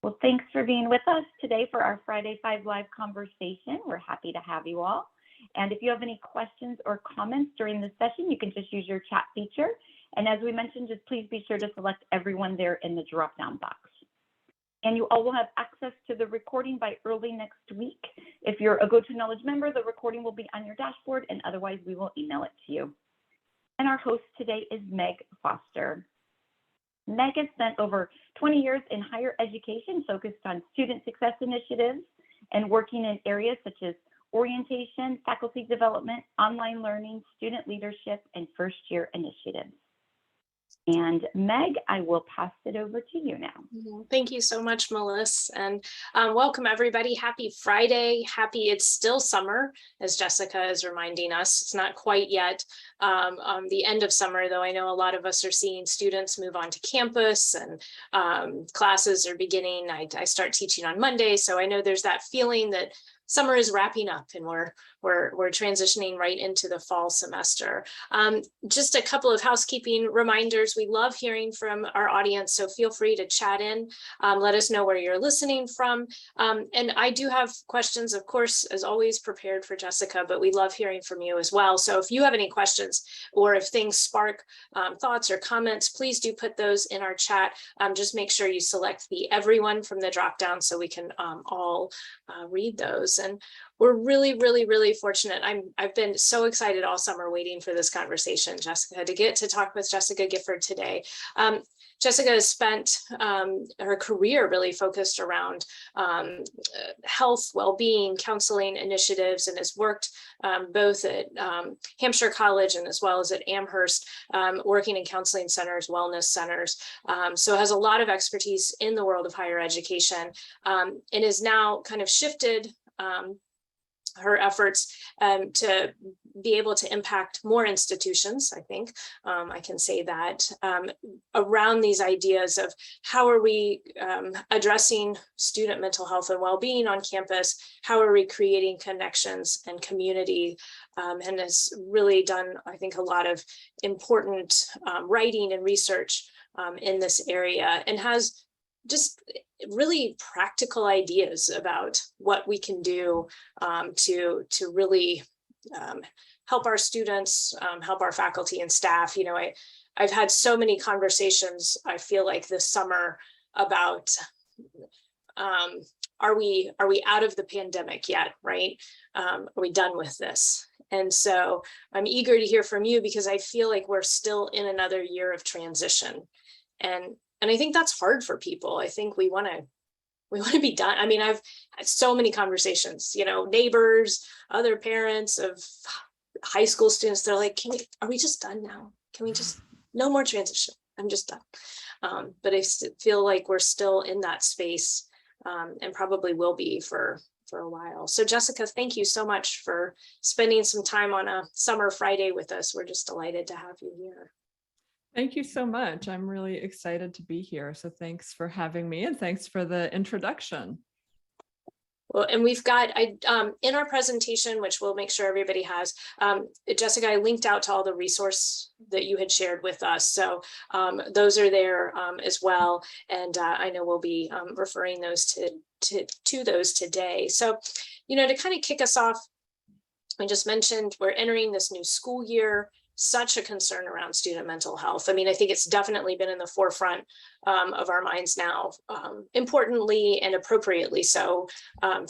Well, thanks for being with us today for our Friday 5 Live conversation. We're happy to have you all. And if you have any questions or comments during the session, you can just use your chat feature. And as we mentioned, just please be sure to select everyone there in the drop-down box. And you all will have access to the recording by early next week. If you're a GoToKnowledge member, the recording will be on your dashboard, and otherwise we will email it to you. And our host today is Meg Foster. Meg has spent over 20 years in higher education focused on student success initiatives and working in areas such as orientation, faculty development, online learning, student leadership, and first-year initiatives. And Meg, I will pass it over to you now. Thank you so much, Melissa, and welcome everybody. Happy Friday. Happy it's still summer, as Jessica is reminding us. It's not quite yet the end of summer, though I know a lot of us are seeing students move on to campus and classes are beginning. I start teaching on Monday, so I know there's that feeling that summer is wrapping up and we're transitioning right into the fall semester. Just a couple of housekeeping reminders. We love hearing from our audience, so feel free to chat in. Let us know where you're listening from. And I do have questions, of course, as always, prepared for Jessica, but we love hearing from you as well. So if you have any questions or if things spark thoughts or comments, please do put those in our chat. Just make sure you select the everyone from the drop down so we can all read those. And we're really fortunate. I've been so excited all summer waiting for this conversation, Jessica, to get to talk with Jessica Gifford today. Jessica has spent her career really focused around health, well-being, counseling initiatives, and has worked both at Hampshire College and as well as at Amherst, working in counseling centers, wellness centers. So has a lot of expertise in the world of higher education, and is now kind of shifted her efforts to be able to impact more institutions, I think I can say that, around these ideas of how are we addressing student mental health and well-being on campus, how are we creating connections and community, and has really done, I think, a lot of important writing and research in this area, and has just really practical ideas about what we can do to really help our students, help our faculty and staff. You know, I've had so many conversations, I feel like this summer, about are we out of the pandemic yet, right? Are we done with this? And so I'm eager to hear from you, because I feel like we're still in another year of transition. And I think that's hard for people. I think we want to be done. I mean, I've had so many conversations, you know, neighbors, other parents of high school students. They're like, are we just done now? Can we just, no more transition? I'm just done. But I feel like we're still in that space, and probably will be for a while. So Jessica, thank you so much for spending some time on a summer Friday with us. We're just delighted to have you here. Thank you so much. I'm really excited to be here. So thanks for having me, and thanks for the introduction. Well, and we've got, in our presentation, which we'll make sure everybody has, Jessica, I linked out to all the resource that you had shared with us. So those are there as well. And I know we'll be referring those to those today. So, you know, to kind of kick us off, I just mentioned we're entering this new school year. Such a concern around student mental health. I mean, I think it's definitely been in the forefront of our minds now, importantly and appropriately so,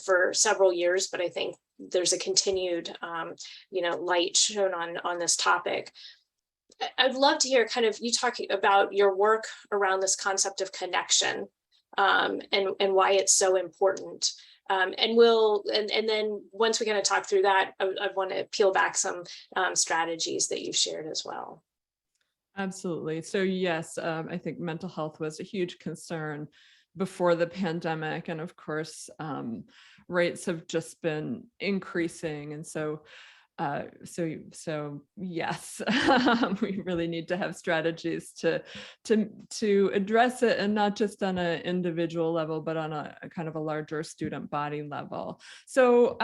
for several years. But I think there's a continued, you know, light shown on this topic. I'd love to hear kind of you talking about your work around this concept of connection, and why it's so important. And then once we kind of talk through that, I want to peel back some strategies that you've shared as well. Absolutely. So yes, I think mental health was a huge concern before the pandemic. And of course, rates have just been increasing. And so yes, we really need to have strategies to address it, and not just on an individual level, but on a kind of a larger student body level. So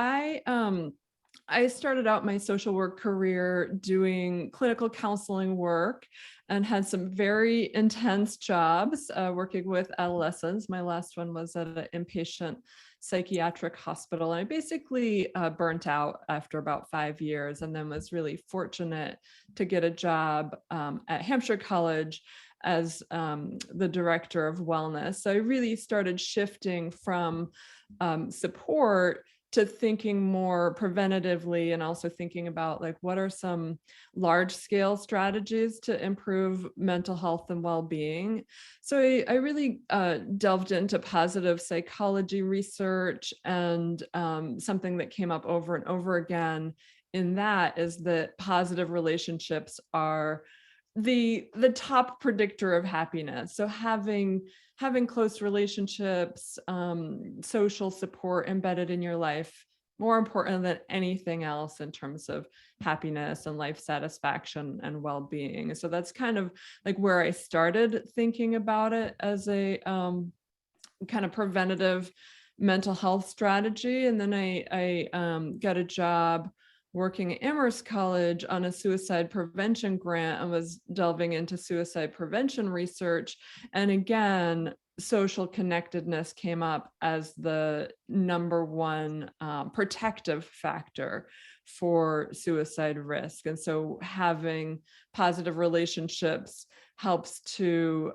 I started out my social work career doing clinical counseling work and had some very intense jobs working with adolescents. My last one was at an inpatient psychiatric hospital. And I basically burnt out after about 5 years, and then was really fortunate to get a job at Hampshire College as the director of wellness. So I really started shifting from support to thinking more preventatively, and also thinking about like, what are some large scale strategies to improve mental health and well-being. So I really delved into positive psychology research, and something that came up over and over again in that is that positive relationships are the top predictor of happiness. So having close relationships, social support embedded in your life, more important than anything else in terms of happiness and life satisfaction and well-being. So that's kind of like where I started thinking about it as a kind of preventative mental health strategy. And then I got a job working at Amherst College on a suicide prevention grant, and was delving into suicide prevention research. And again, social connectedness came up as the number one protective factor for suicide risk. And so having positive relationships helps to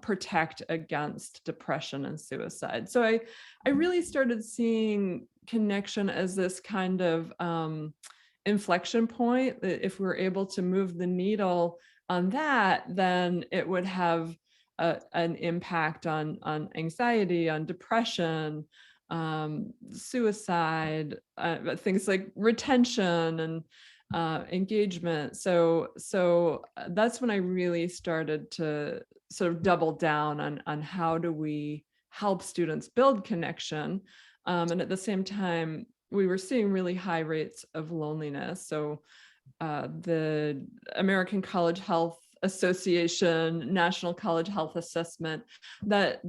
protect against depression and suicide. So I really started seeing connection as this kind of inflection point, that if we're able to move the needle on that, then it would have an impact on anxiety, on depression, suicide, things like retention and engagement. So that's when I really started to sort of double down on how do we help students build connection. And at the same time, we were seeing really high rates of loneliness. So the American College Health Association National College Health Assessment, that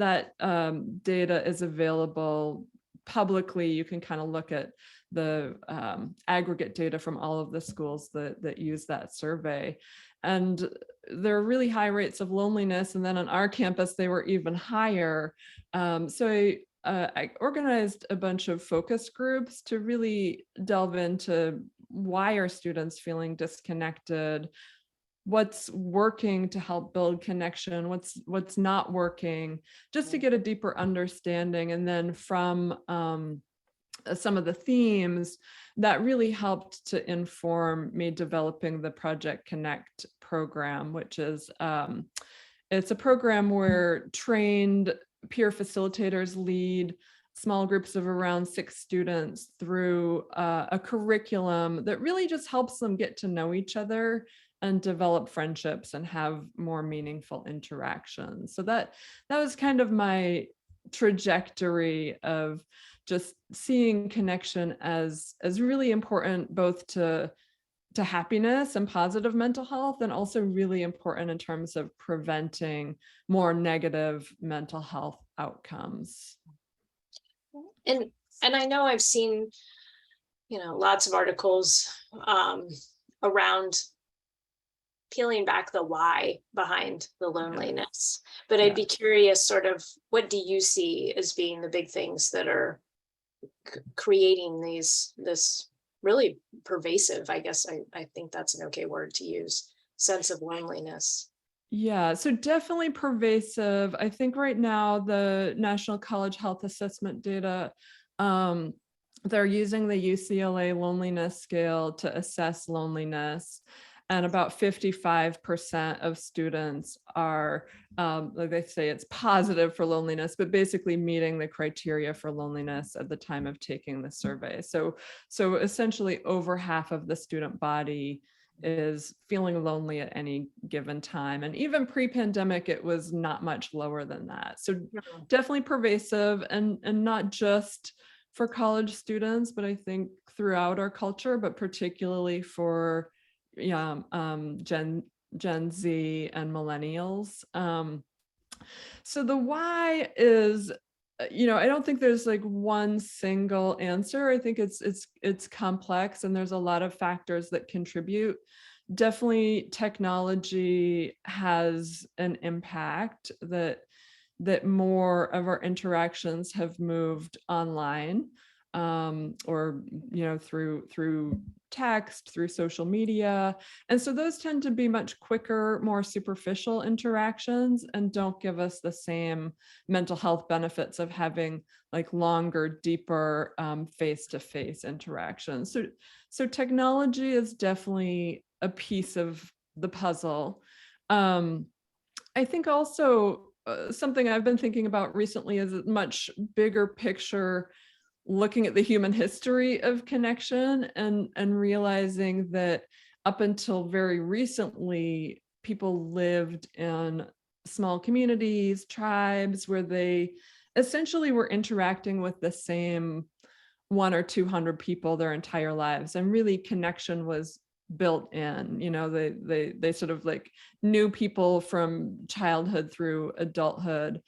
data is available publicly. You can kind of look at the aggregate data from all of the schools that use that survey. And there are really high rates of loneliness. And then on our campus, they were even higher. So I organized a bunch of focus groups to really delve into why are students feeling disconnected, what's working to help build connection, what's not working, just to get a deeper understanding. And then from some of the themes that really helped to inform me developing the Project Connect program, which is it's a program where trained peer facilitators lead small groups of around 6 students through a curriculum that really just helps them get to know each other and develop friendships and have more meaningful interactions. So that was kind of my trajectory of just seeing connection as really important, both to happiness and positive mental health, and also really important in terms of preventing more negative mental health outcomes. And I know I've seen, lots of articles around peeling back the why behind the loneliness, but I'd be curious, sort of, what do you see as being the big things that are creating this really pervasive, I guess I think that's an okay word to use, sense of loneliness? Yeah, so definitely pervasive. I think right now the National College Health Assessment data, they're using the UCLA loneliness scale to assess loneliness. And about 55% of students are, like they say, it's positive for loneliness, but basically meeting the criteria for loneliness at the time of taking the survey. So essentially over half of the student body is feeling lonely at any given time. And even pre-pandemic, it was not much lower than that. So definitely pervasive, and not just for college students, but I think throughout our culture, but particularly for Gen Z and millennials. So the why is I don't think there's like one single answer. I think it's complex, and there's a lot of factors that contribute. Definitely technology has an impact that more of our interactions have moved online, or through text, through social media. And so those tend to be much quicker, more superficial interactions, and don't give us the same mental health benefits of having like longer, deeper face-to-face interactions. So technology is definitely a piece of the puzzle. I think also something I've been thinking about recently is a much bigger picture, looking at the human history of connection, and realizing that up until very recently, people lived in small communities, tribes, where they essentially were interacting with the same 100 or 200 people their entire lives, and really connection was built in. They sort of like knew people from childhood through adulthood.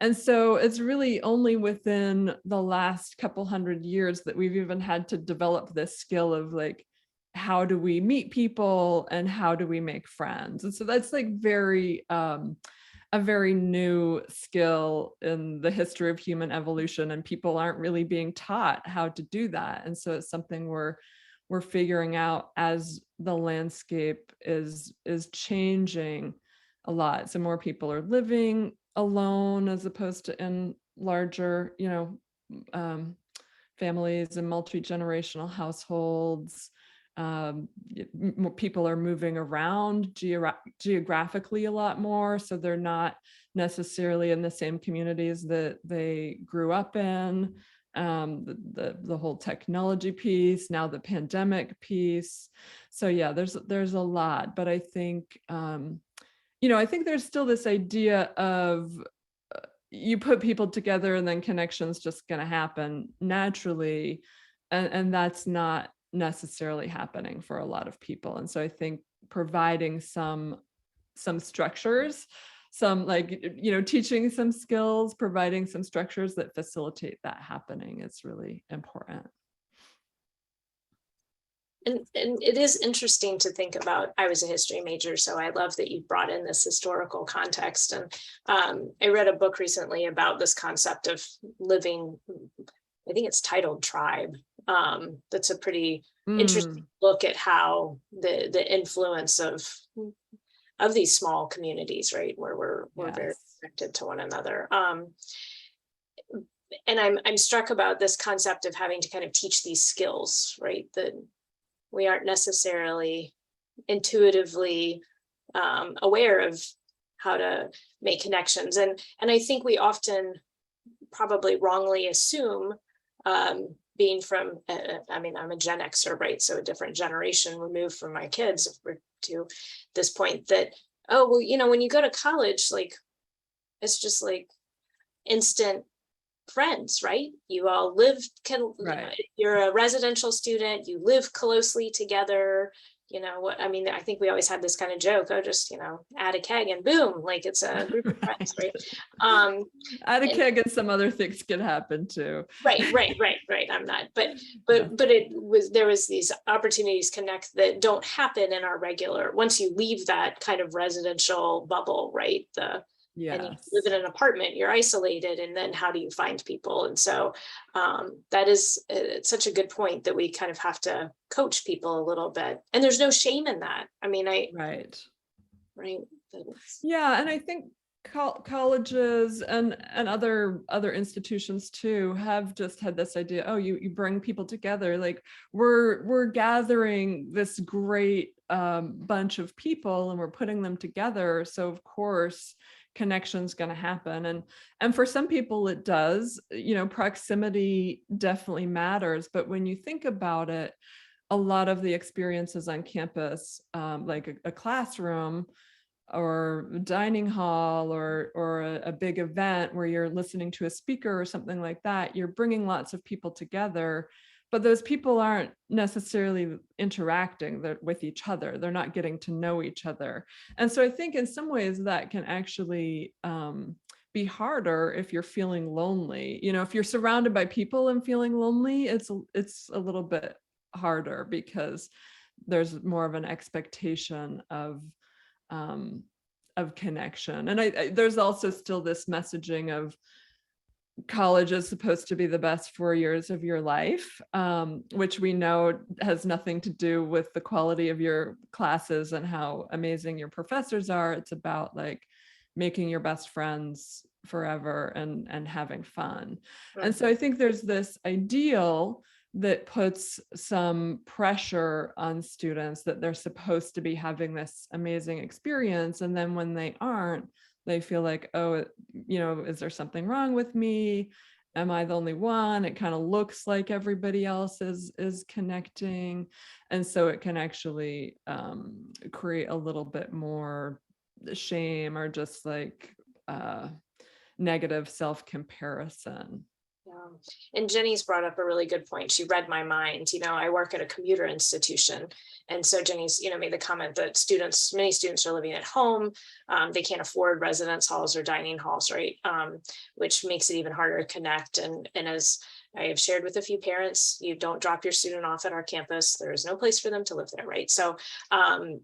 And so it's really only within the last couple 100 years that we've even had to develop this skill of like, how do we meet people and how do we make friends? And so that's like a very new skill in the history of human evolution, and people aren't really being taught how to do that. And so it's something we're figuring out as the landscape is changing a lot. So more people are living alone as opposed to in larger, families and multi-generational households. More people are moving around geographically a lot more, so they're not necessarily in the same communities that they grew up in. The whole technology piece, now the pandemic piece. So yeah, there's a lot, but I think I think there's still this idea of you put people together and then connection's just going to happen naturally, and that's not necessarily happening for a lot of people. And so I think providing some structures, some teaching some skills, providing some structures that facilitate that happening is really important. And it is interesting to think about. I was a history major, so I love that you brought in this historical context. And I read a book recently about this concept of living, I think it's titled Tribe. That's a pretty interesting look at how the influence of these small communities, right, where we're Yes. very connected to one another. And I'm struck about this concept of having to kind of teach these skills, right, that we aren't necessarily intuitively aware of how to make connections. And I think we often probably wrongly assume, being from, I'm a Gen Xer, right? So a different generation removed from my kids to this point, that, oh, well, when you go to college, like, it's just like instant friends, right? You all right. You're a residential student, you live closely together. I think we always had this kind of joke, just add a keg and boom, like it's a group of friends, right? Add a keg and some other things can happen too. Right. I'm not, but there was these opportunities connect that don't happen in our regular, once you leave that kind of residential bubble, right? And you live in an apartment, you're isolated, and then how do you find people? And so that is it's such a good point, that we kind of have to coach people a little bit, and there's no shame in that. Right. Yeah, and I think colleges and other institutions too have just had this idea, oh, you bring people together, like we're gathering this great bunch of people and we're putting them together, so of course connection's going to happen. And for some people it does. Proximity definitely matters, but when you think about it, a lot of the experiences on campus, like a classroom or a dining hall or a big event where you're listening to a speaker or something like that, you're bringing lots of people together, but those people aren't necessarily interacting with each other. They're not getting to know each other. And so I think in some ways that can actually be harder if you're feeling lonely. You know, if you're surrounded by people and feeling lonely, it's a little bit harder because there's more of an expectation of connection. And there's also still this messaging of college is supposed to be the best 4 years of your life, which we know has nothing to do with the quality of your classes and how amazing your professors are. It's about like making your best friends forever and having fun. And so I think there's this ideal that puts some pressure on students that they're supposed to be having this amazing experience. And then when they aren't, they feel like, oh, you know, is there something wrong with me? Am I the only one? It kind of looks like everybody else is connecting. And so it can actually create a little bit more shame or just like negative self-comparison. Yeah. And Jenny's brought up a really good point. She read my mind. You know, I work at a commuter institution. And so Jenny's, you know, made the comment that many students are living at home. They can't afford residence halls or dining halls, right? Which makes it even harder to connect. And as I have shared with a few parents, you don't drop your student off at our campus. There is no place for them to live there, right? So, and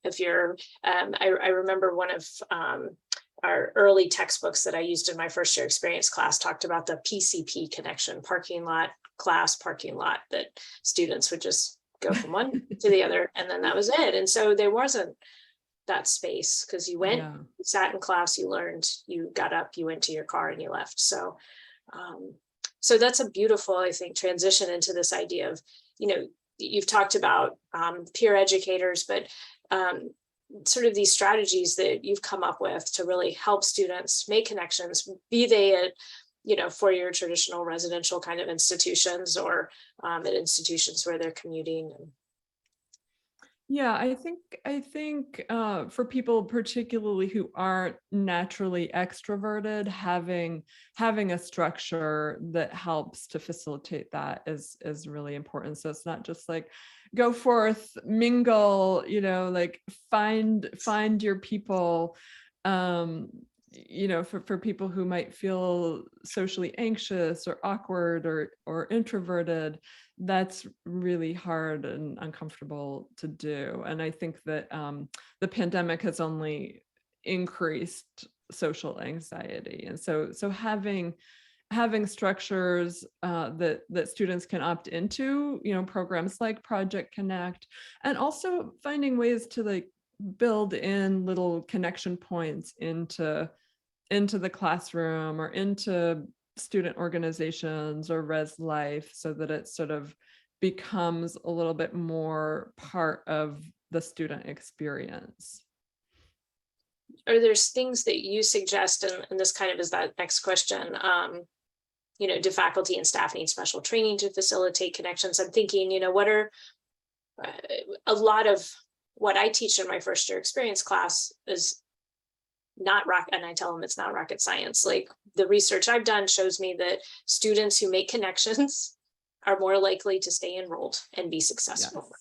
if you're, I remember one of, our early textbooks that I used in my first year experience class talked about the PCP connection, parking lot, class, parking lot, that students would just go from one to the other, and then that was it. And so there wasn't that space because you went, you sat in class, you learned, you got up, you went to your car and you left. So, so that's a beautiful, I think, transition into this idea of, you know, you've talked about peer educators, but sort of these strategies that you've come up with to really help students make connections, be they at, you know, for your traditional residential kind of institutions or at institutions where they're commuting. Yeah, I think for people particularly who aren't naturally extroverted, having a structure that helps to facilitate that is really important. So it's not just like go forth, mingle, you know, like find your people. You know, for people who might feel socially anxious or awkward or introverted, that's really hard and uncomfortable to do. And I think that the pandemic has only increased social anxiety. And so having structures that students can opt into, you know, programs like Project Connect, and also finding ways to like build in little connection points into the classroom or into student organizations or res life, so that it sort of becomes a little bit more part of the student experience. Are there things that you suggest, and this kind of is that next question, you know, do faculty and staff need special training to facilitate connections? I'm thinking, you know, what are a lot of what I teach in my first year experience class is not rocket, and I tell them it's not rocket science. Like the research I've done shows me that students who make connections are more likely to stay enrolled and be successful.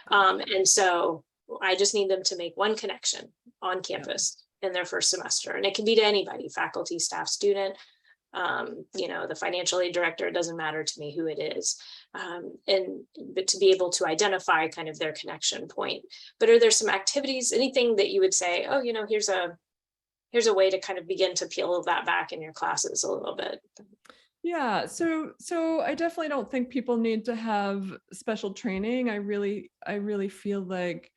Yes. And so I just need them to make one connection on campus in their first semester. And it can be to anybody, faculty, staff, student, you know, the financial aid director, it doesn't matter to me who it is. But to be able to identify kind of their connection point. But are there some activities, anything that you would say, oh, you know, here's a way to kind of begin to peel that back in your classes a little bit? Yeah, so I definitely don't think people need to have special training. I really feel like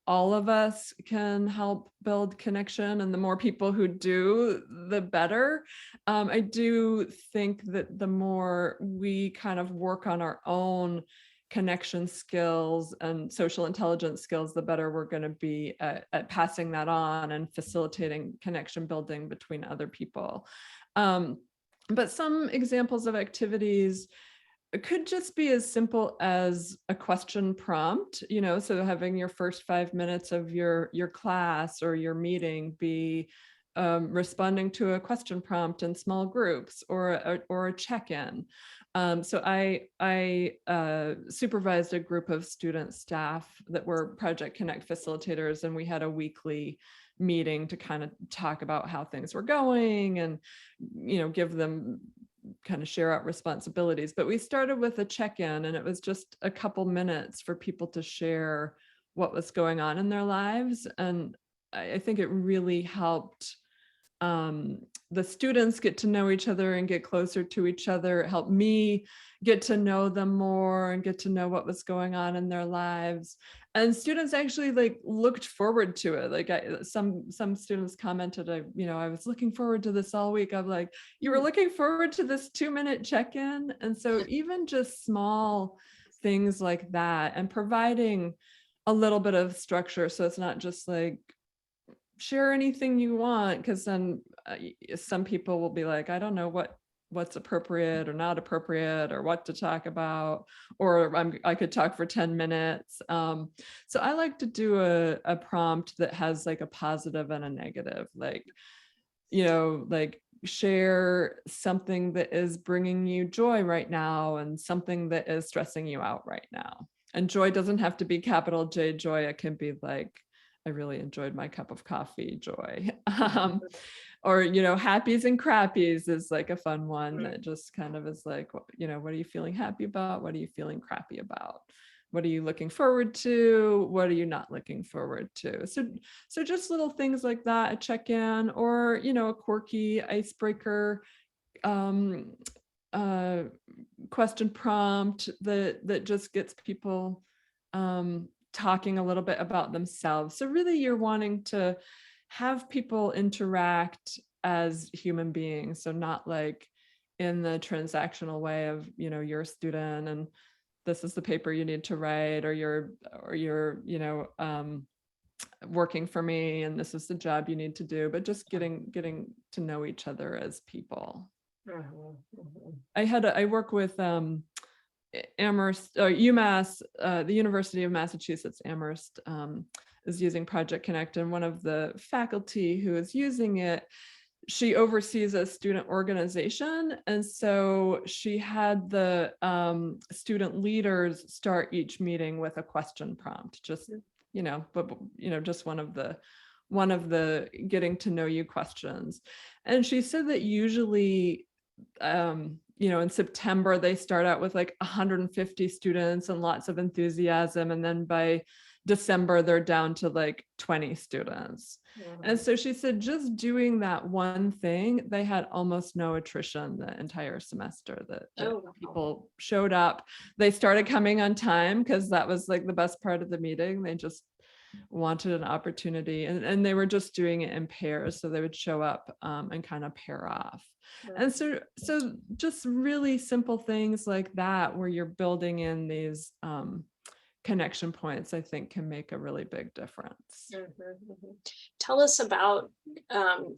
all of us can help build connection, and the more people who do, the better. I do think that the more we kind of work on our own connection skills and social intelligence skills, the better we're going to be at passing that on and facilitating connection building between other people. But some examples of activities could just be as simple as a question prompt, you know, so having your first 5 minutes of your class or your meeting be responding to a question prompt in small groups or a check-in. So I supervised a group of student staff that were Project Connect facilitators, and we had a weekly meeting to kind of talk about how things were going and, give them kind of share out responsibilities. But we started with a check-in, and it was just a couple minutes for people to share what was going on in their lives. And I think it really helped the students get to know each other and get closer to each other. It helped me get to know them more and get to know what was going on in their lives. And students actually looked forward to it. Some students commented, I was looking forward to this all week. I'm like, you were looking forward to this 2-minute check-in? And so even just small things like that, and providing a little bit of structure, so it's not just like share anything you want, because then some people will be like, I don't know what's appropriate or not appropriate, or what to talk about, or I could talk for 10 minutes. So I like to do a prompt that has like a positive and a negative, share something that is bringing you joy right now and something that is stressing you out right now. And joy doesn't have to be capital J joy. It can be like, I really enjoyed my cup of coffee joy. Or, happies and crappies is like a fun one that just kind of is like, what are you feeling happy about? What are you feeling crappy about? What are you looking forward to? What are you not looking forward to? So just little things like that, a check-in, or, a quirky icebreaker question prompt that just gets people talking a little bit about themselves. So really you're wanting to have people interact as human beings. So not like in the transactional way of, you're a student and this is the paper you need to write, or you're working for me and this is the job you need to do, but just getting to know each other as people. I work with Amherst, UMass, the University of Massachusetts, Amherst is using Project Connect, and one of the faculty who is using it, she oversees a student organization. And so she had the student leaders start each meeting with a question prompt, just, just one of the getting to know you questions. And she said that usually, in September, they start out with like 150 students and lots of enthusiasm. And then by December, they're down to like 20 students. And so she said, just doing that one thing, they had almost no attrition the entire semester, that people showed up. They started coming on time because that was like the best part of the meeting. They just wanted an opportunity, and they were just doing it in pairs. So they would show up and kind of pair off. And so just really simple things like that, where you're building in these connection points, I think can make a really big difference. Tell us about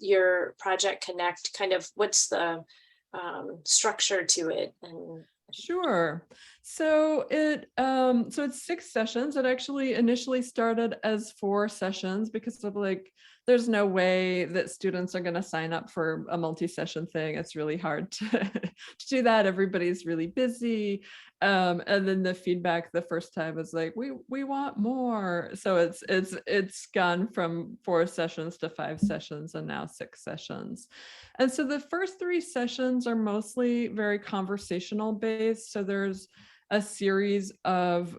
your Project Connect, kind of what's the structure to it. And Sure. So it's 6 sessions. It actually initially started as 4 sessions because of there's no way that students are going to sign up for a multi-session thing. It's really hard to do that. Everybody's really busy. And then the feedback the first time was like, we want more. So it's gone from 4 sessions to 5 sessions and now 6 sessions. And so the first 3 sessions are mostly very conversational based. So there's a series of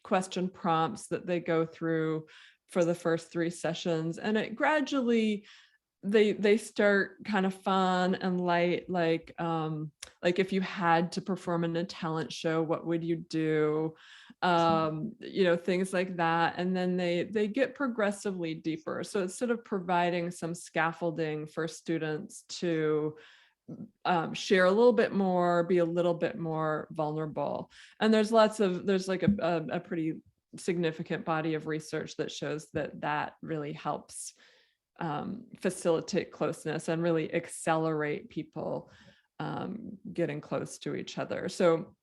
question prompts that they go through for the first 3 sessions, and it gradually they start kind of fun and light, like if you had to perform in a talent show, what would you do, things like that. And then they get progressively deeper. So it's sort of providing some scaffolding for students to share a little bit more, be a little bit more vulnerable. And there's like a pretty significant body of research that shows that really helps facilitate closeness and really accelerate people getting close to each other. So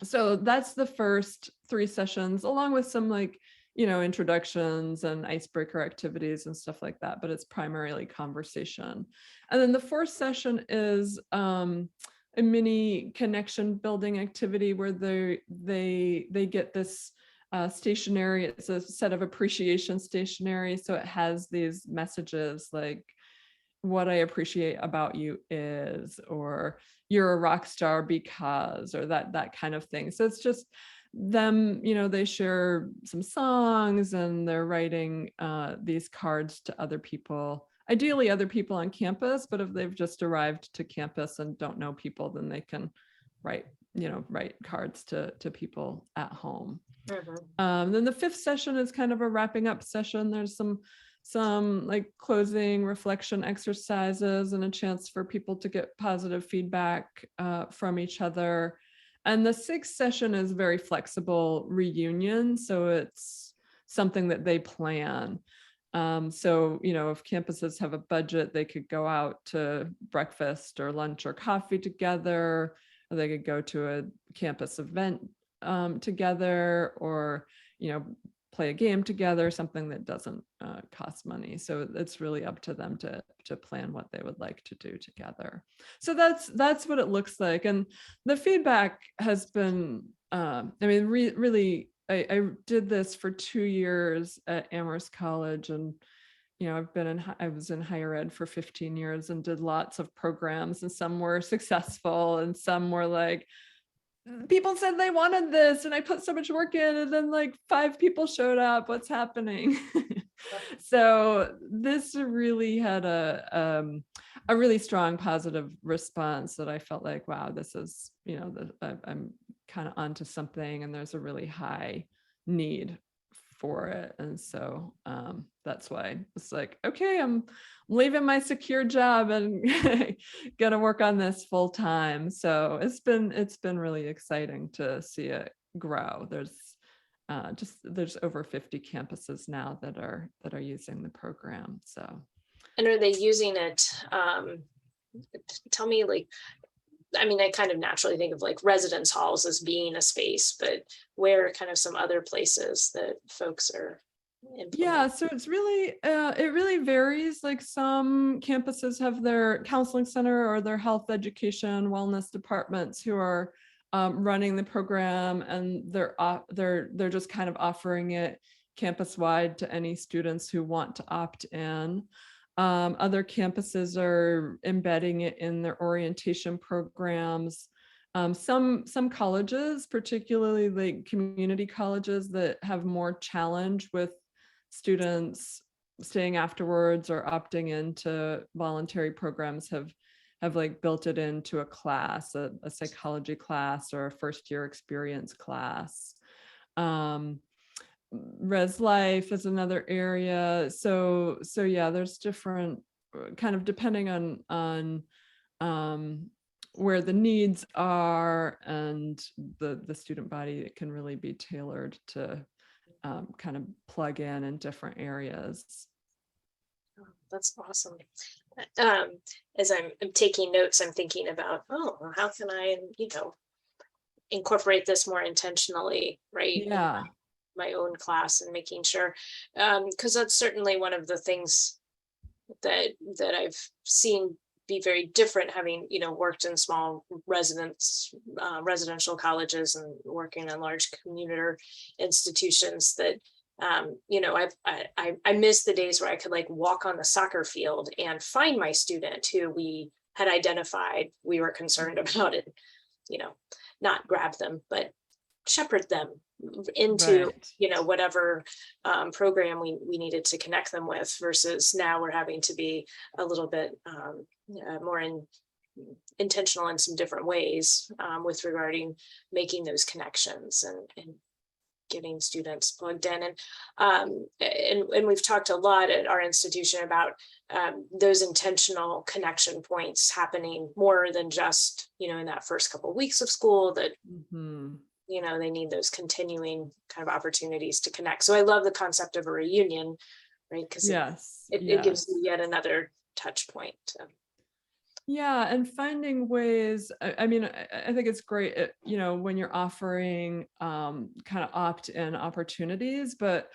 that's the first 3 sessions, along with some introductions and icebreaker activities and stuff like that, but it's primarily conversation. And then the 4th session is a mini connection building activity where they get this stationery. It's a set of appreciation stationery. So it has these messages like, what I appreciate about you is, or you're a rock star because, or that kind of thing. So it's just them, they share some songs and they're writing these cards to other people, ideally other people on campus, but if they've just arrived to campus and don't know people, then they can write cards to people at home. Then the fifth session is kind of a wrapping up session. There's some like closing reflection exercises and a chance for people to get positive feedback from each other. And the sixth session is very flexible reunion. So it's something that they plan. So, if campuses have a budget, they could go out to breakfast or lunch or coffee together, or they could go to a campus event together, or, play a game together, something that doesn't cost money. So it's really up to them to plan what they would like to do together. So that's what it looks like. And the feedback has been, really, I did this for 2 years at Amherst College, and I was in higher ed for 15 years and did lots of programs, and some were successful and some were like, people said they wanted this and I put so much work in, and then like 5 people showed up. What's happening? So this really had a really strong positive response that I felt like, wow, this is, I'm kind of onto something, and there's a really high need for it. And so that's why it's like, okay, I'm leaving my secure job and gonna work on this full time. So it's been really exciting to see it grow. There's over 50 campuses now that are using the program. So, and are they using it? Tell me, like, I kind of naturally think of like residence halls as being a space, but where are kind of some other places that folks are implementing? Yeah, so it's really, it really varies. Like some campuses have their counseling center or their health education wellness departments who are running the program, and they're just kind of offering it campus wide to any students who want to opt in. Other campuses are embedding it in their orientation programs. Some colleges, particularly like community colleges that have more challenge with students staying afterwards or opting into voluntary programs, have like built it into a class, a psychology class or a first year experience class. Res Life is another area. So yeah, there's different kind of depending on where the needs are and the student body, it can really be tailored to kind of plug in different areas. Oh, that's awesome. As I'm taking notes, I'm thinking about, how can I, incorporate this more intentionally, right? Yeah. My own class, and making sure, because that's certainly one of the things that I've seen be very different, having worked in small residential colleges and working in large commuter institutions, that I miss the days where I could like walk on the soccer field and find my student who we had identified we were concerned about, it, not grab them, but shepherd them into right. Whatever program we needed to connect them with, versus now we're having to be a little bit more intentional in some different ways with regarding making those connections and getting students plugged in. And we've talked a lot at our institution about those intentional connection points happening more than just in that first couple of weeks of school, that they need those continuing kind of opportunities to connect. So I love the concept of a reunion, right? Because it gives you yet another touch point. Yeah, and finding ways. I think it's great, when you're offering kind of opt-in opportunities, but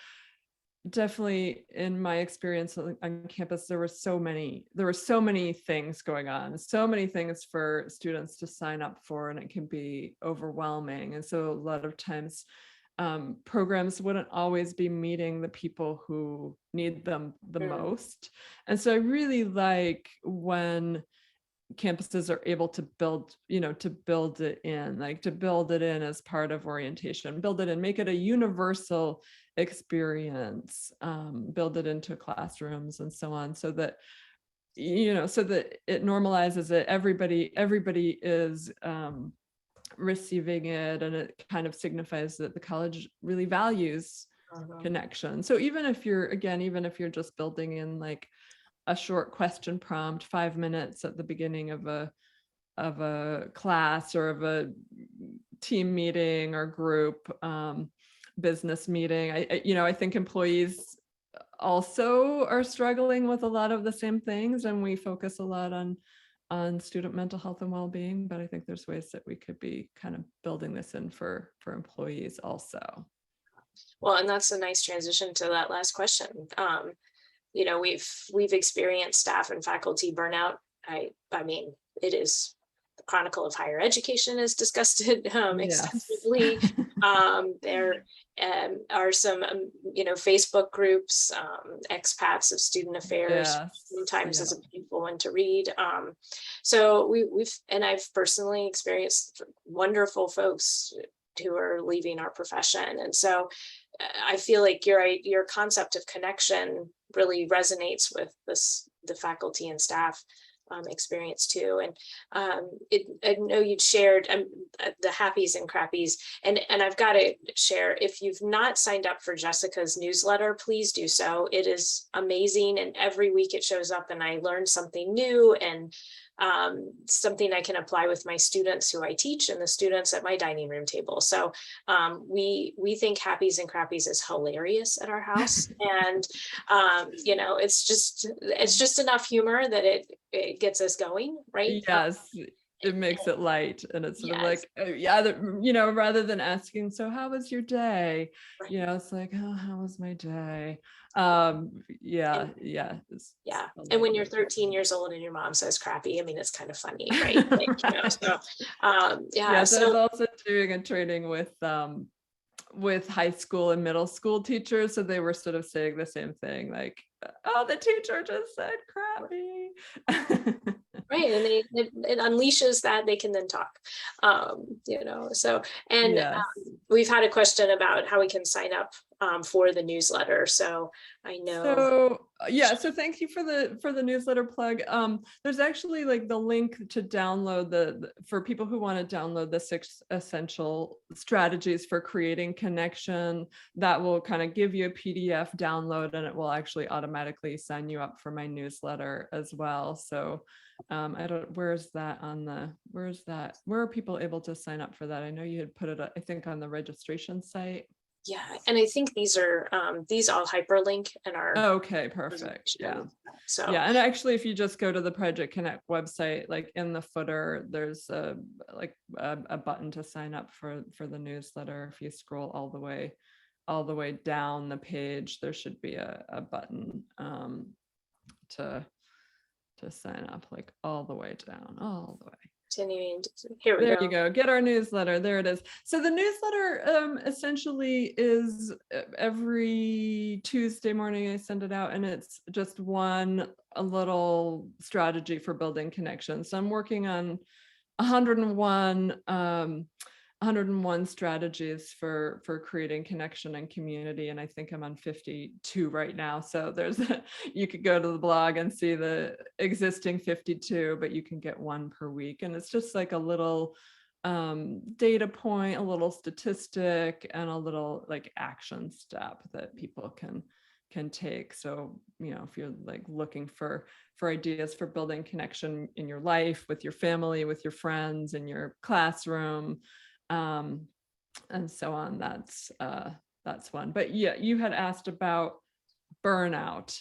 definitely in my experience on campus, there were so many things going on, so many things for students to sign up for, and it can be overwhelming. And so a lot of times programs wouldn't always be meeting the people who need them the Mm. most. And so I really like when campuses are able to build, to build it in, like to build it in as part of orientation, build it in, make it a universal experience, build it into classrooms and so on, so that, so that it normalizes it. Everybody is receiving it, and it kind of signifies that the college really values connection. So even if you're just building in like a short question prompt, 5 minutes at the beginning of a class or of a team meeting or group business meeting, I think employees also are struggling with a lot of the same things, and we focus a lot on student mental health and well-being, but I think there's ways that we could be kind of building this in for employees also. Well, and that's a nice transition to that last question. We've experienced staff and faculty burnout. I mean, it is the Chronicle of Higher Education has discussed it extensively. There are some, Facebook groups, expats of student affairs. Sometimes is a painful one to read. So and I've personally experienced wonderful folks who are leaving our profession, and so I feel like your concept of connection really resonates with the faculty and staff experience too. And I know you'd shared the happies and crappies, and I've got to share, if you've not signed up for Jessica's newsletter, please do so. It is amazing, and every week it shows up and I learn something new, and something I can apply with my students who I teach and the students at my dining room table. So we think happies and crappies is hilarious at our house. And it's just enough humor that it gets us going, right? Yes. It makes it light, and it's sort of like, rather than asking, so how was your day? Right. It's like, oh, how was my day? And when you're 13 years old and your mom says crappy, I mean, it's kind of funny, right? So yes, I was also doing a training with high school and middle school teachers, so they were sort of saying the same thing, like, oh, the teacher just said crappy. Right, and it unleashes that they can then talk, so, and yes. We've had a question about how we can sign up for the newsletter, so I know. So thank you for the newsletter plug. There's actually like the link to download for people who want to download the 6 essential strategies for creating connection. That will kind of give you a PDF download, and it will actually automatically sign you up for my newsletter as well. So where are people able to sign up for that? I know you had put it, I think, on the registration site. Yeah, and I think these all hyperlink in our. Okay, perfect. Yeah. So and actually, if you just go to the Project Connect website, like in the footer, there's a button to sign up for the newsletter. If you scroll all the way down the page, there should be a button to sign up, like all the way down, all the way. Continuing. Here we go. There you go. Get our newsletter. There it is. So the newsletter essentially is every Tuesday morning I send it out, and it's just a little strategy for building connections. So I'm working on 101 strategies for creating connection and community, and I think I'm on 52 right now. So you could go to the blog and see the existing 52, but you can get one per week, and it's just like a little data point, a little statistic, and a little like action step that people can take. So if you're like looking for ideas for building connection in your life, with your family, with your friends, in your classroom, and so on, that's one. But yeah, you had asked about burnout,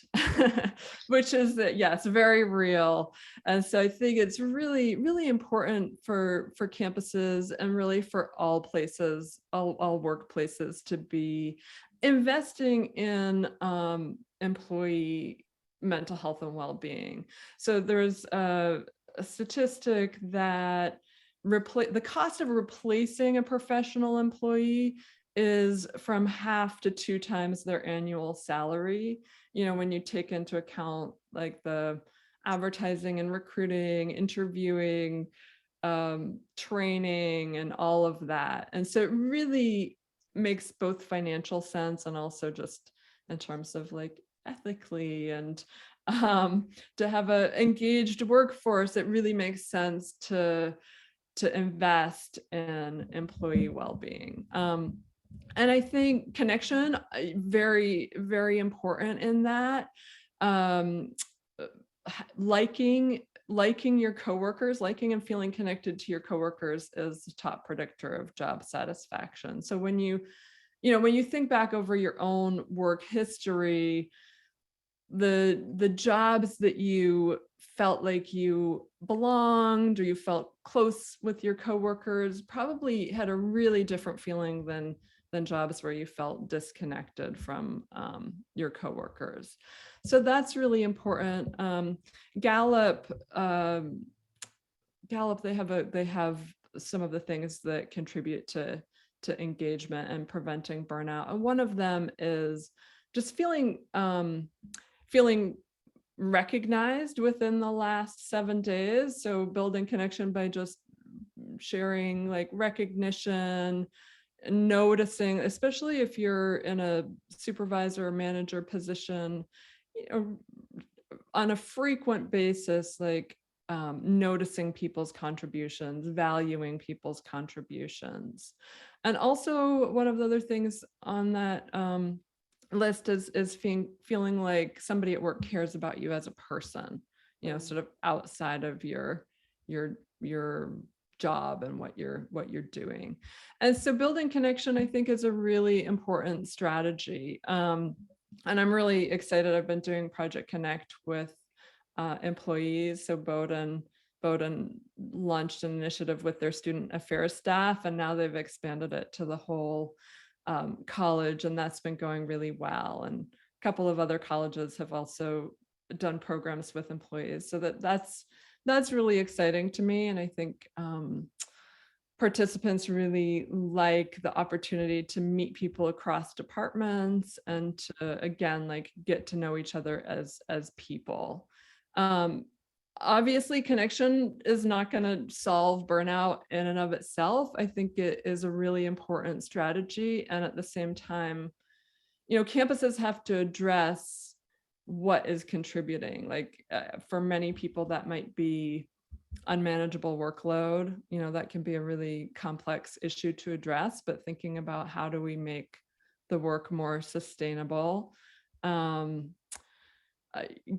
which is it's very real. And so I think it's really, really important for campuses, and really for all places, all workplaces, to be investing in employee mental health and well-being. So there's a statistic that the cost of replacing a professional employee is from 1/2 to 2 times their annual salary. When you take into account like the advertising and recruiting, interviewing, training, and all of that. And so it really makes both financial sense and also just in terms of like ethically and to have a engaged workforce. It really makes sense to invest in employee well-being. And I think connection, very, very important in that. Liking your coworkers, liking and feeling connected to your coworkers is the top predictor of job satisfaction. So when you think back over your own work history, the jobs that you felt like you belonged or you felt close with your coworkers probably had a really different feeling than jobs where you felt disconnected from your coworkers. So that's really important. Gallup, they have some of the things that contribute to engagement and preventing burnout, and one of them is just feeling recognized within the last 7 days. So building connection by just sharing like recognition, noticing, especially if you're in a supervisor or manager position, on a frequent basis, like noticing people's contributions, valuing people's contributions. And also one of the other things on that list is feeling like somebody at work cares about you as a person, sort of outside of your job and what you're doing. And so building connection, I think, is a really important strategy. And I'm really excited. I've been doing Project Connect with employees. So Bowdoin launched an initiative with their student affairs staff, and now they've expanded it to the whole college, and that's been going really well. And a couple of other colleges have also done programs with employees. So that's really exciting to me. And I think participants really like the opportunity to meet people across departments and to, again, like get to know each other as people. Obviously, connection is not going to solve burnout in and of itself. I think it is a really important strategy. And at the same time, campuses have to address what is contributing. Like for many people, that might be unmanageable workload. That can be a really complex issue to address, but thinking about how do we make the work more sustainable,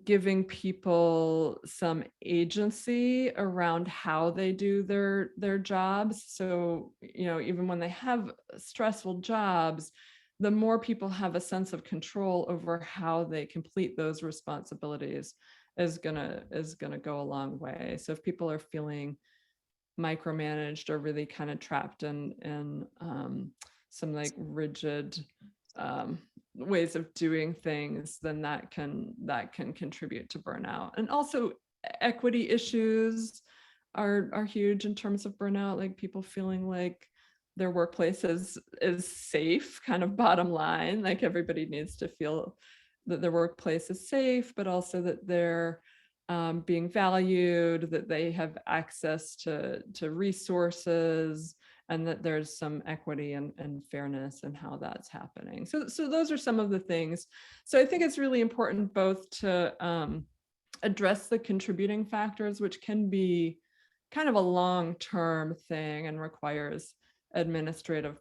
giving people some agency around how they do their jobs. So, even when they have stressful jobs, the more people have a sense of control over how they complete those responsibilities is gonna go a long way. So if people are feeling micromanaged or really kind of trapped in some like rigid ways of doing things, then that can contribute to burnout. And also equity issues are huge in terms of burnout, like people feeling like their workplace is safe, kind of bottom line. Like everybody needs to feel that their workplace is safe, but also that they're being valued, that they have access to resources, and that there's some equity and fairness in how that's happening. So those are some of the things. So I think it's really important both to address the contributing factors, which can be kind of a long-term thing and requires administrative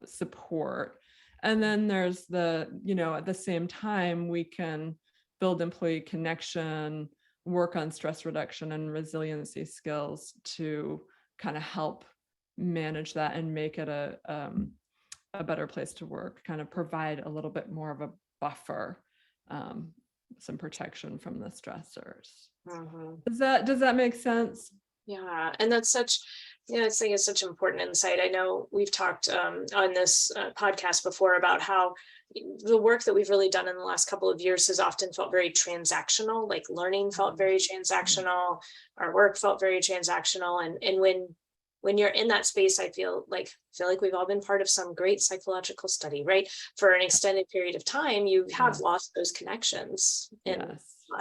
support. And then there's at the same time, we can build employee connection, work on stress reduction and resiliency skills to kind of help manage that and make it a better place to work, kind of provide a little bit more of a buffer, some protection from the stressors. Mm-hmm. Does that make sense? Yeah, and that's such, I think it's such important insight. I know we've talked on this podcast before about how the work that we've really done in the last couple of years has often felt very transactional, like learning felt very transactional, our work felt very transactional. And when when you're in that space, I feel like we've all been part of some great psychological study, right? For an extended period of time, you have lost those connections, and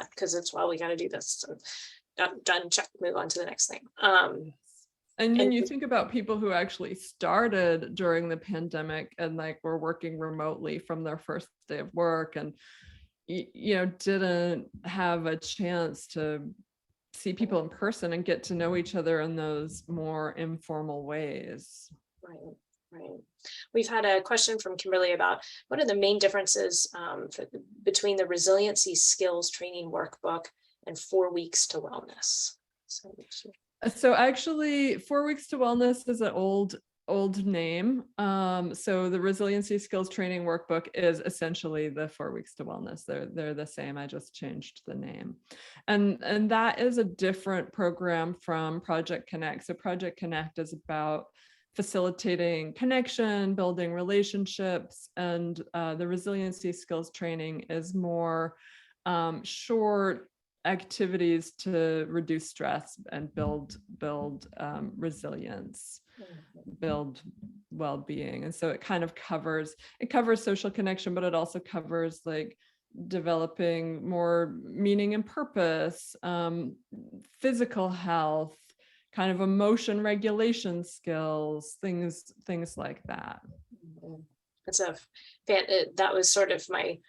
because it's, well, we got to do this. And done, check, move on to the next thing. And then you think about people who actually started during the pandemic and like were working remotely from their first day of work, and didn't have a chance to see people in person and get to know each other in those more informal ways. Right. We've had a question from Kimberly about what are the main differences between the Resiliency Skills Training Workbook and 4 Weeks to Wellness. So actually, 4 Weeks to Wellness is an old name. So the Resiliency Skills Training Workbook is essentially the 4 Weeks to Wellness. They're the same. I just changed the name, and that is a different program from Project Connect. So Project Connect is about facilitating connection, building relationships, and the Resiliency Skills Training is more short activities to reduce stress and build resilience, build well-being. And so it kind of covers social connection, but it also covers like developing more meaning and purpose, physical health, kind of emotion regulation skills, things like that. It's that was sort of I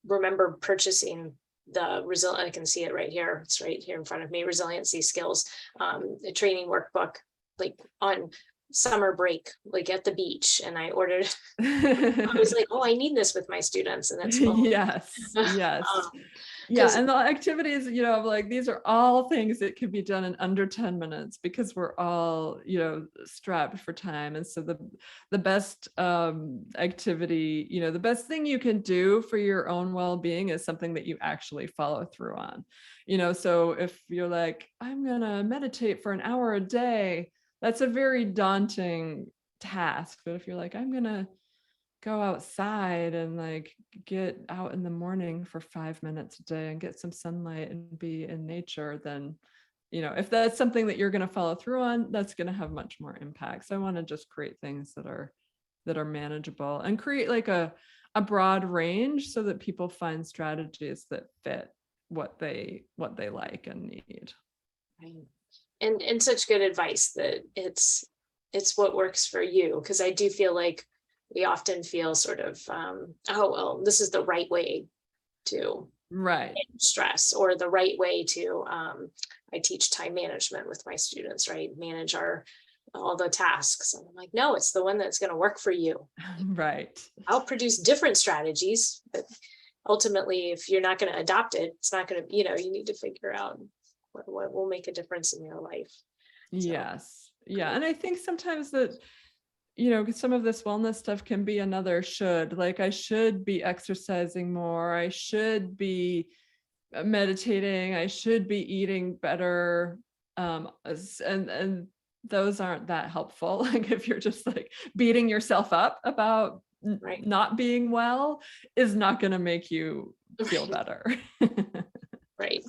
remember purchasing the I can see it right here. It's right here in front of me. Resiliency Skills, a training workbook, like on summer break, like at the beach, and I ordered. I was like, oh, I need this with my students, and it's yes. And the activities, like these are all things that could be done in under 10 minutes because we're all, strapped for time. And so the best activity, the best thing you can do for your own well-being is something that you actually follow through on. So if you're like, I'm gonna meditate for an hour a day, that's a very daunting task. But if you're like, I'm gonna go outside and like get out in the morning for 5 minutes a day and get some sunlight and be in nature, then if that's something that you're going to follow through on, that's going to have much more impact. So I want to just create things that are manageable and create like a broad range so that people find strategies that fit what they like and need. Right. And such good advice that it's what works for you, because I do feel like we often feel sort of, oh, well, this is the right way to manage stress, or the right way to, I teach time management with my students, right? Manage all the tasks. And I'm like, no, it's the one that's going to work for you. Right. I'll produce different strategies, but ultimately, if you're not going to adopt it, it's not going to, you need to figure out what will make a difference in your life. Yes. Yeah. And I think sometimes that, some of this wellness stuff can be another should, like I should be exercising more, I should be meditating, I should be eating better. And those aren't that helpful. Like if you're just like beating yourself up about not being well, is not going to make you feel better. Right.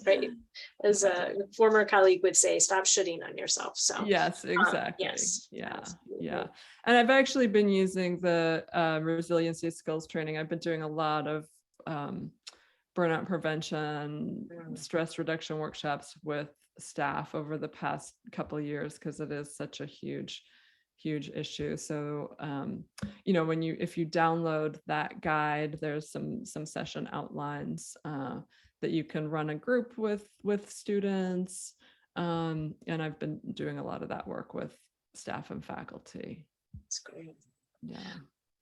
As a former colleague would say, stop shooting on yourself. So yes, exactly. Yes. Yeah. And I've actually been using the resiliency skills training. I've been doing a lot of burnout prevention, stress reduction workshops with staff over the past couple of years, because it is such a huge issue. So if you download that guide, there's some session outlines that you can run a group with students, and I've been doing a lot of that work with staff and faculty. That's great. Yeah.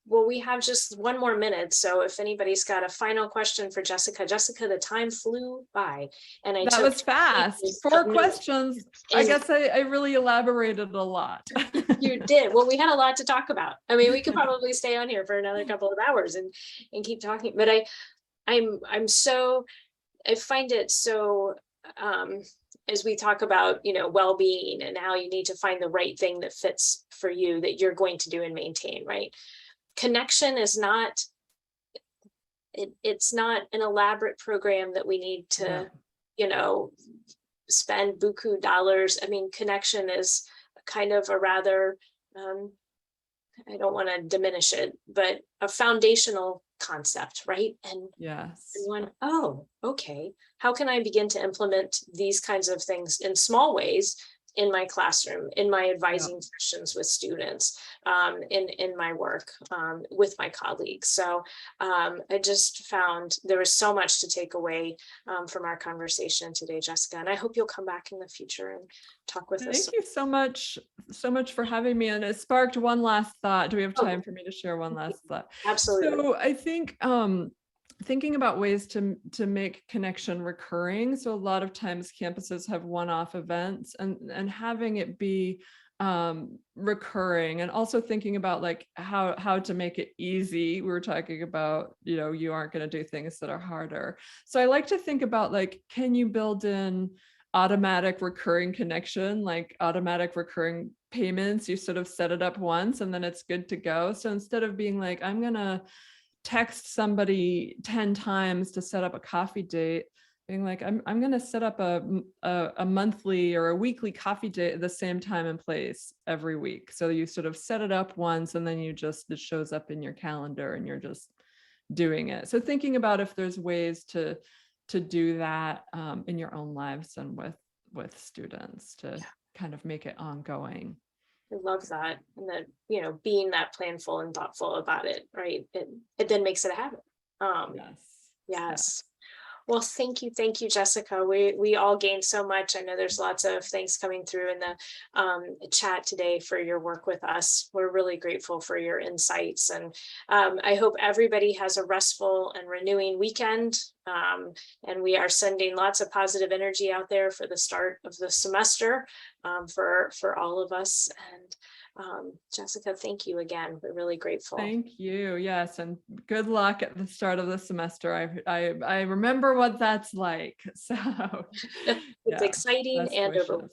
Well, we have just 1 more minute, so if anybody's got a final question for Jessica, the time flew by, and that was fast. 4 questions. I guess I really elaborated a lot. You did. Well, we had a lot to talk about. I mean, we could probably stay on here for another couple of hours and keep talking. But I find it so, as we talk about, well-being and how you need to find the right thing that fits for you, that you're going to do and maintain, right? Connection is not, it's not an elaborate program that we need to, spend buku dollars. I mean, connection is kind of a rather, I don't want to diminish it, but a foundational concept, right? And Yes. everyone, oh, okay, how can I begin to implement these kinds of things in small ways in my classroom, in my advising sessions with students, in my work with my colleagues. So I just found there was so much to take away from our conversation today, Jessica, and I hope you'll come back in the future and talk with us. Thank you so much for having me. And it sparked one last thought. Do we have time for me to share one last thought? Absolutely. So I think thinking about ways to make connection recurring. So a lot of times campuses have one-off events, and having it be recurring, and also thinking about like how to make it easy. We were talking about, you aren't going to do things that are harder. So I like to think about like, can you build in automatic recurring connection, like automatic recurring payments? You sort of set it up once and then it's good to go. So instead of being like, I'm going to text somebody 10 times to set up a coffee date, being like, I'm going to set up a monthly or a weekly coffee date at the same time and place every week. So you sort of set it up once and then it shows up in your calendar and you're just doing it. So thinking about if there's ways to do that in your own lives and with students to kind of make it ongoing. I love that. And that, being that planful and thoughtful about it, right? It then makes it a habit. Yes. Well, thank you, Jessica. We all gained so much. I know there's lots of things coming through in the chat today for your work with us. We're really grateful for your insights, and I hope everybody has a restful and renewing weekend. And we are sending lots of positive energy out there for the start of the semester for all of us. And Jessica, thank you again. We're really grateful. Thank you. Yes, and good luck at the start of the semester. I remember what that's like. So it's exciting and over.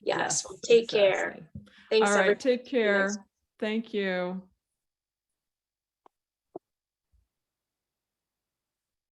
Yes. Well, take care. Exactly. Thanks. All right. Everybody. Take care. Thank you.